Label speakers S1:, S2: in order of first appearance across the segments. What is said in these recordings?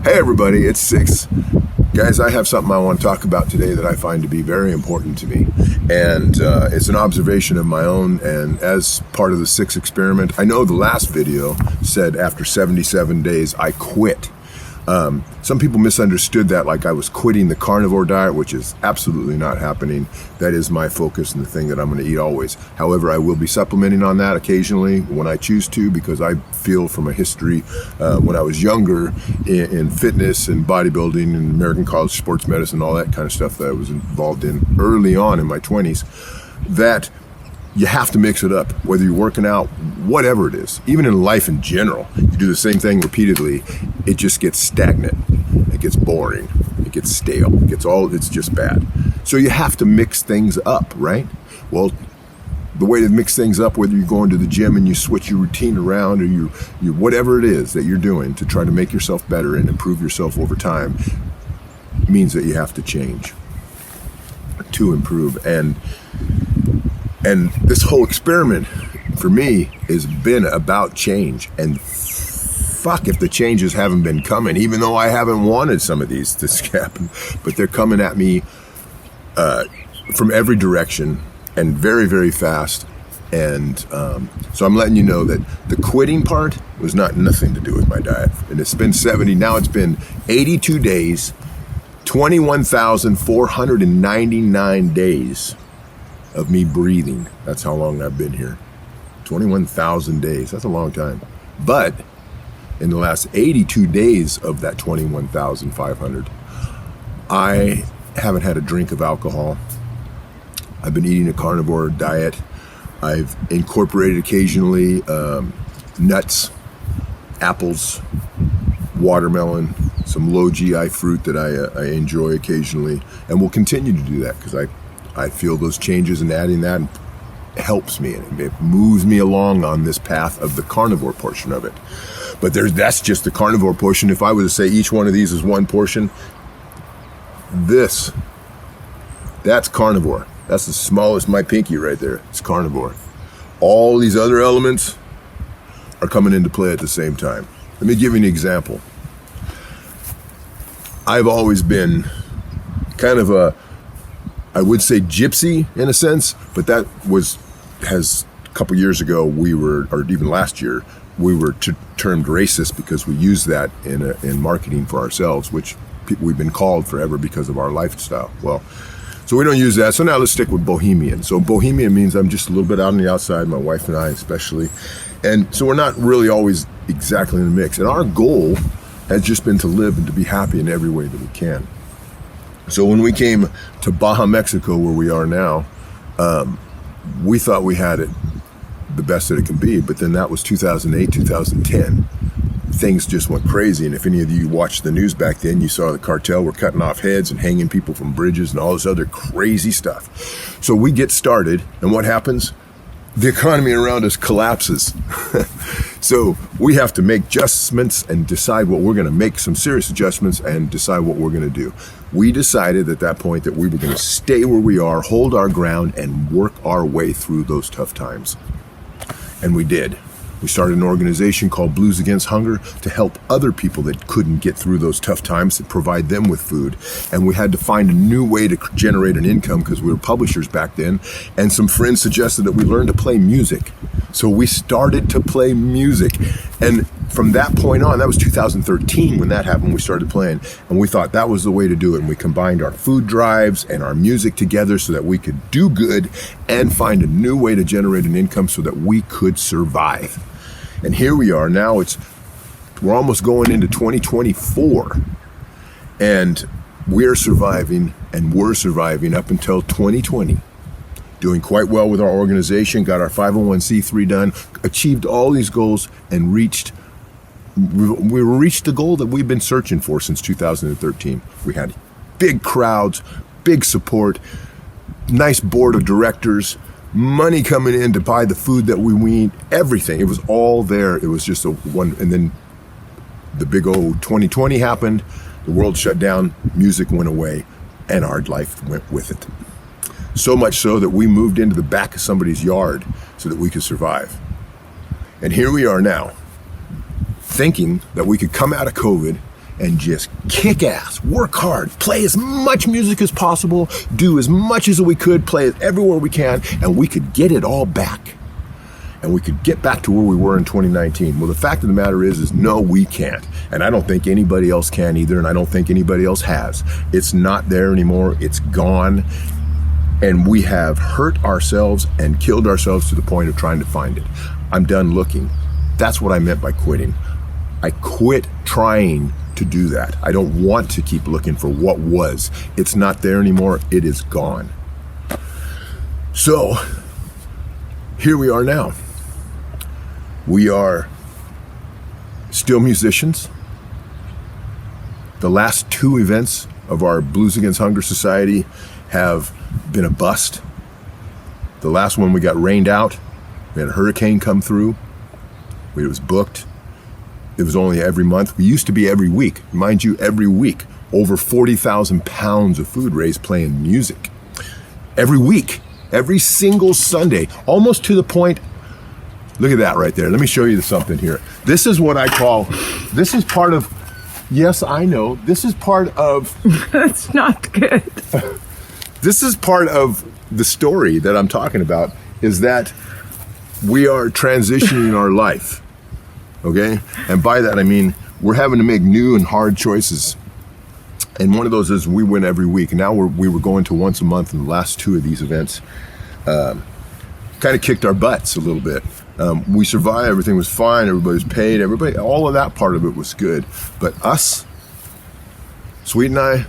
S1: Hey everybody, it's Sixx. Guys, I have something I want to talk about today that I find to be very important to me. And it's an observation of my own, and as part of the Sixx Experiment, I know the last video said after 77 days I quit. Some people misunderstood that like I was quitting the carnivore diet, which is absolutely not happening. That is my focus and the thing that I'm going to eat always. However, I will be supplementing on that occasionally when I choose to, because I feel from a history when I was younger in fitness and bodybuilding and American college sports medicine, all that kind of stuff that I was involved in early on in my 20s, that you have to mix it up, whether you're working out, whatever it is. Even in life in general, you do the same thing repeatedly, it just gets stagnant, it gets boring, it gets stale, it's just bad. So you have to mix things up, right? Well, the way to mix things up, whether you're going to the gym and you switch your routine around, or you whatever it is that you're doing to try to make yourself better and improve yourself over time, means that you have to change to improve. And this whole experiment for me has been about change, and fuck if the changes haven't been coming, even though I haven't wanted some of these to happen, but they're coming at me from every direction and very, very fast. And so I'm letting you know that the quitting part was nothing to do with my diet. And it's been 82 days, 21,499 days of me breathing. That's how long I've been here. 21,000 days. That's a long time. But in the last 82 days of that 21,500, I haven't had a drink of alcohol. I've been eating a carnivore diet. I've incorporated occasionally nuts, apples, watermelon, some low GI fruit that I enjoy occasionally, and will continue to do that because I feel those changes, and adding that helps me, and it moves me along on this path of the carnivore portion of it. But that's just the carnivore portion. If I were to say each one of these is one portion, that's carnivore. That's the smallest, my pinky right there. It's carnivore. All these other elements are coming into play at the same time. Let me give you an example. I've always been kind of I would say gypsy in a sense, but that has a couple years ago or even last year, we were termed racist because we used that in marketing for ourselves, which we've been called forever because of our lifestyle. Well, so we don't use that. So now let's stick with bohemian. So bohemian means I'm just a little bit out on the outside, my wife and I especially. And so we're not really always exactly in the mix. And our goal has just been to live and to be happy in every way that we can. So when we came to Baja, Mexico, where we are now, we thought we had it the best that it can be, but then that was 2008, 2010. Things just went crazy, and if any of you watched the news back then, you saw the cartel were cutting off heads and hanging people from bridges and all this other crazy stuff. So we get started, and what happens? The economy around us collapses. So we have to make adjustments and decide what we're going to make, some serious adjustments, and decide what we're going to do. We decided at that point that we were going to stay where we are, hold our ground, and work our way through those tough times. And we did. We started an organization called Blues Against Hunger to help other people that couldn't get through those tough times, and provide them with food. And we had to find a new way to generate an income because we were publishers back then. And some friends suggested that we learn to play music. So we started to play music. And from that point on, that was 2013 when that happened, we started playing. And we thought that was the way to do it. And we combined our food drives and our music together so that we could do good and find a new way to generate an income so that we could survive. And here we are now. We're almost going into 2024, and we're surviving, and we're surviving up until 2020, doing quite well with our organization, got our 501c3 done, achieved all these goals, and we reached the goal that we've been searching for since 2013. We had big crowds, big support, nice board of directors, money coming in to buy the food that we need, everything. It was all there. It was just and then the big old 2020 happened, the world shut down, music went away, and our life went with it. So much so that we moved into the back of somebody's yard so that we could survive. And here we are now, thinking that we could come out of COVID and just kick ass, work hard, play as much music as possible, do as much as we could, play it everywhere we can, and we could get it all back. And we could get back to where we were in 2019. Well, the fact of the matter is no, we can't. And I don't think anybody else can either, and I don't think anybody else has. It's not there anymore. It's gone. And we have hurt ourselves and killed ourselves to the point of trying to find it. I'm done looking. That's what I meant by quitting. I quit trying to do that. I don't want to keep looking for what was. It's not there anymore. It is gone. So, here we are now. We are still musicians. The last 2 events of our Blues Against Hunger Society have been a bust. The last one we got rained out. We had a hurricane come through. It was booked. It was only every month. We used to be every week. Mind you, every week. Over 40,000 pounds of food raised playing music. Every week. Every single Sunday. Almost to the point. Look at that right there. Let me show you something here. This is what I call, this is part of, yes, I know, this is part of.
S2: That's not good.
S1: This is part of the story that I'm talking about, is that we are transitioning our life, okay? And by that I mean we're having to make new and hard choices. And one of those is we win every week. And now we were going to once a month, and the last 2 of these events kind of kicked our butts a little bit. We survived, everything was fine, everybody was paid, all of that part of it was good. But us, Sweet and I,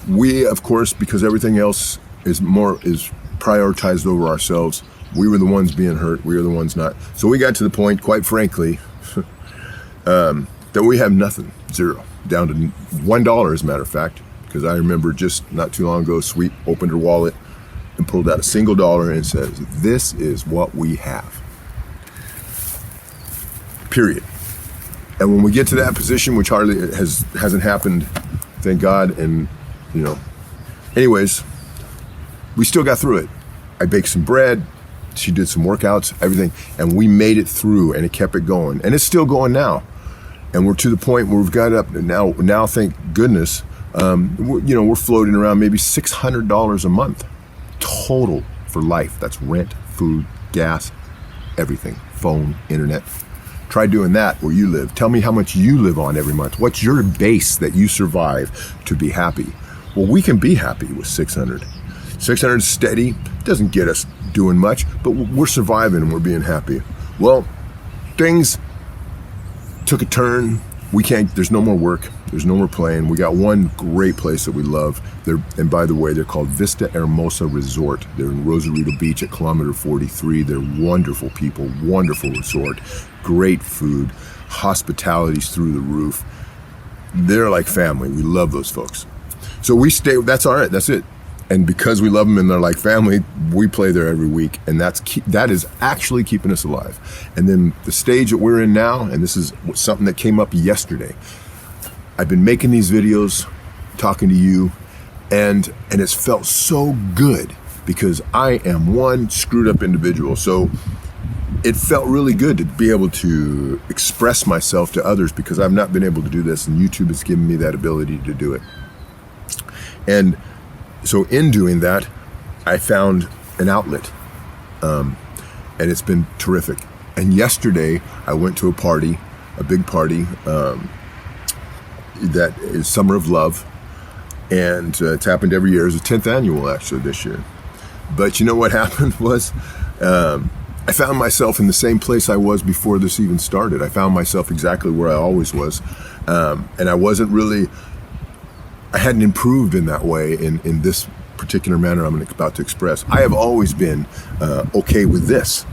S1: we, of course, because everything else is prioritized over ourselves, we were the ones being hurt, we were the ones not. So we got to the point, quite frankly, that we have nothing, zero, down to $1 as a matter of fact, because I remember just not too long ago, Sweet opened her wallet and pulled out a single dollar and says, this is what we have. Period. And when we get to that position, which hardly hasn't happened, thank God, and anyways, we still got through it. I baked some bread, she did some workouts, everything, and we made it through, and it kept it going, and it's still going now. And we're to the point where we've got up now. Thank goodness, we're floating around maybe $600 a month total for life. That's rent, food, gas, everything, phone, internet. Try doing that where you live. Tell me how much you live on every month. What's your base that you survive to be happy? Well, we can be happy with 600. 600 is steady. Doesn't get us doing much, but we're surviving and we're being happy. Well, things took a turn. There's no more work. There's no more playing. We got one great place that we love. And by the way, they're called Vista Hermosa Resort. They're in Rosarito Beach at kilometer 43. They're wonderful people, wonderful resort, great food, hospitality's through the roof. They're like family. We love those folks. So we stay, that's all right, that's it. And because we love them and they're like family, we play there every week, and that is actually keeping us alive. And then the stage that we're in now, and this is something that came up yesterday. I've been making these videos, talking to you, and it's felt so good because I am one screwed up individual. So it felt really good to be able to express myself to others because I've not been able to do this, and YouTube has given me that ability to do it. And so in doing that, I found an outlet, and it's been terrific. And yesterday, I went to a party, a big party, that is Summer of Love, and it's happened every year. It's the 10th annual, actually, this year. But you know what happened was, I found myself in the same place I was before this even started. I found myself exactly where I always was, and I hadn't improved in that way in this particular manner I'm about to express. I have always been okay with this,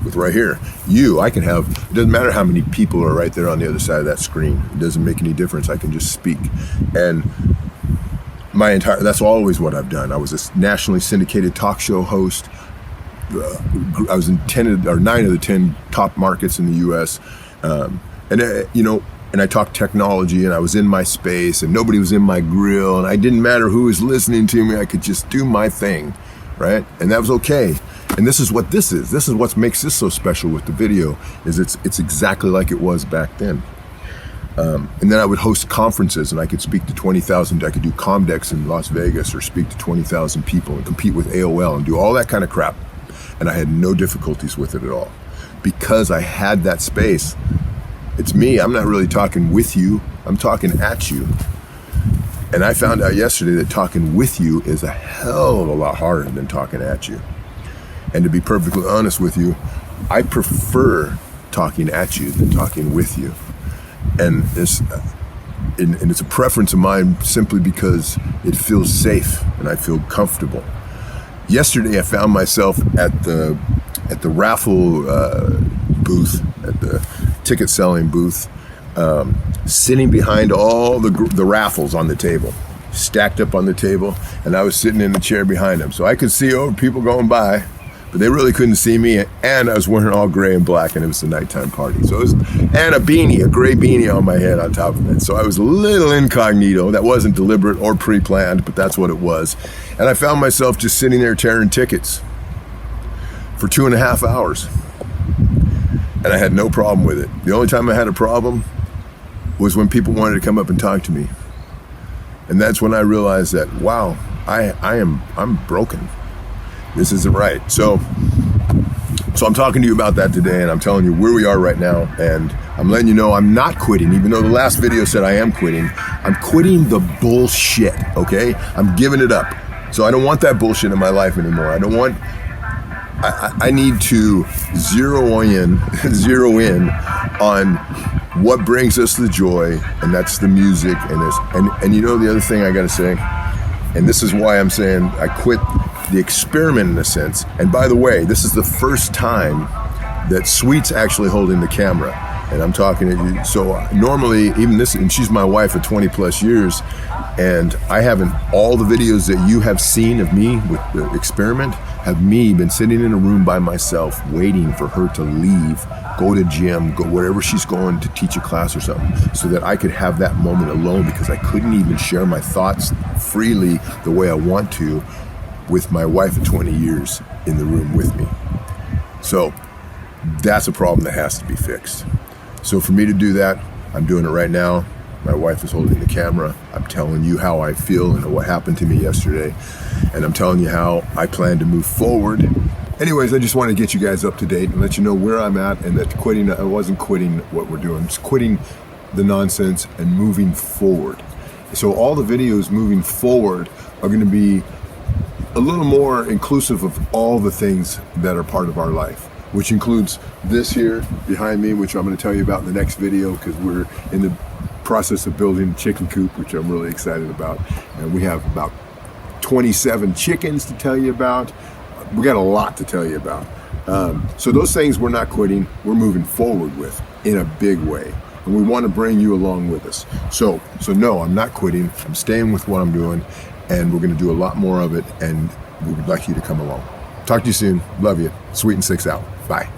S1: with right here. I can have, it doesn't matter how many people are right there on the other side of that screen. It doesn't make any difference. I can just speak. And that's always what I've done. I was a nationally syndicated talk show host. I was in 9 of the 10 top markets in the U.S. And I talked technology, and I was in my space, and nobody was in my grill, and it didn't matter who was listening to me. I could just do my thing, right? And that was okay. And this is what this is. This is what makes this so special with the video, is it's exactly like it was back then. And then I would host conferences, and I could speak to 20,000. I could do Comdex in Las Vegas, or speak to 20,000 people and compete with AOL and do all that kind of crap. And I had no difficulties with it at all because I had that space. It's me. I'm not really talking with you. I'm talking at you. And I found out yesterday that talking with you is a hell of a lot harder than talking at you. And to be perfectly honest with you, I prefer talking at you than talking with you. And it's a preference of mine simply because it feels safe and I feel comfortable. Yesterday, I found myself at the raffle booth, at the ticket selling booth, sitting behind all the raffles on the table, stacked up on the table, and I was sitting in the chair behind them. So I could see people going by, but they really couldn't see me, and I was wearing all gray and black, and it was a nighttime party. So and a beanie, a gray beanie on my head on top of it. So I was a little incognito. That wasn't deliberate or pre-planned, but that's what it was. And I found myself just sitting there tearing tickets for 2.5 hours. And I had no problem with it. The only time I had a problem was when people wanted to come up and talk to me. And that's when I realized that, wow, I'm broken. This isn't right. So I'm talking to you about that today, and I'm telling you where we are right now, and I'm letting you know I'm not quitting, even though the last video said I am quitting. I'm quitting the bullshit, okay? I'm giving it up. So I don't want that bullshit in my life anymore. I need to zero in on what brings us the joy, and that's the music and this. And you know the other thing I gotta say, and this is why I'm saying I quit the experiment in a sense. And by the way, this is the first time that Sweet's actually holding the camera, and I'm talking to you. So normally, even this, and she's my wife of 20 plus years, and I haven't, all the videos that you have seen of me with the experiment have me been sitting in a room by myself waiting for her to leave, go to gym, go wherever she's going to teach a class or something, so that I could have that moment alone, because I couldn't even share my thoughts freely the way I want to with my wife of 20 years in the room with me. So that's a problem that has to be fixed. So for me to do that, I'm doing it right now. My wife is holding the camera. I'm telling you how I feel and what happened to me yesterday. And I'm telling you how I plan to move forward. Anyways, I just want to get you guys up to date and let you know where I'm at, and that quitting, I wasn't quitting what we're doing. I'm just quitting the nonsense and moving forward. So all the videos moving forward are going to be a little more inclusive of all the things that are part of our life, which includes this here behind me, which I'm going to tell you about in the next video, because we're in the process of building a chicken coop, which I'm really excited about. And we have about 27 chickens to tell you about. We got a lot to tell you about. So those things we're not quitting, we're moving forward with in a big way. And we want to bring you along with us. So no, I'm not quitting. I'm staying with what I'm doing, and we're going to do a lot more of it, and we would like you to come along. Talk to you soon. Love you. Sweet and Sixx out. Bye.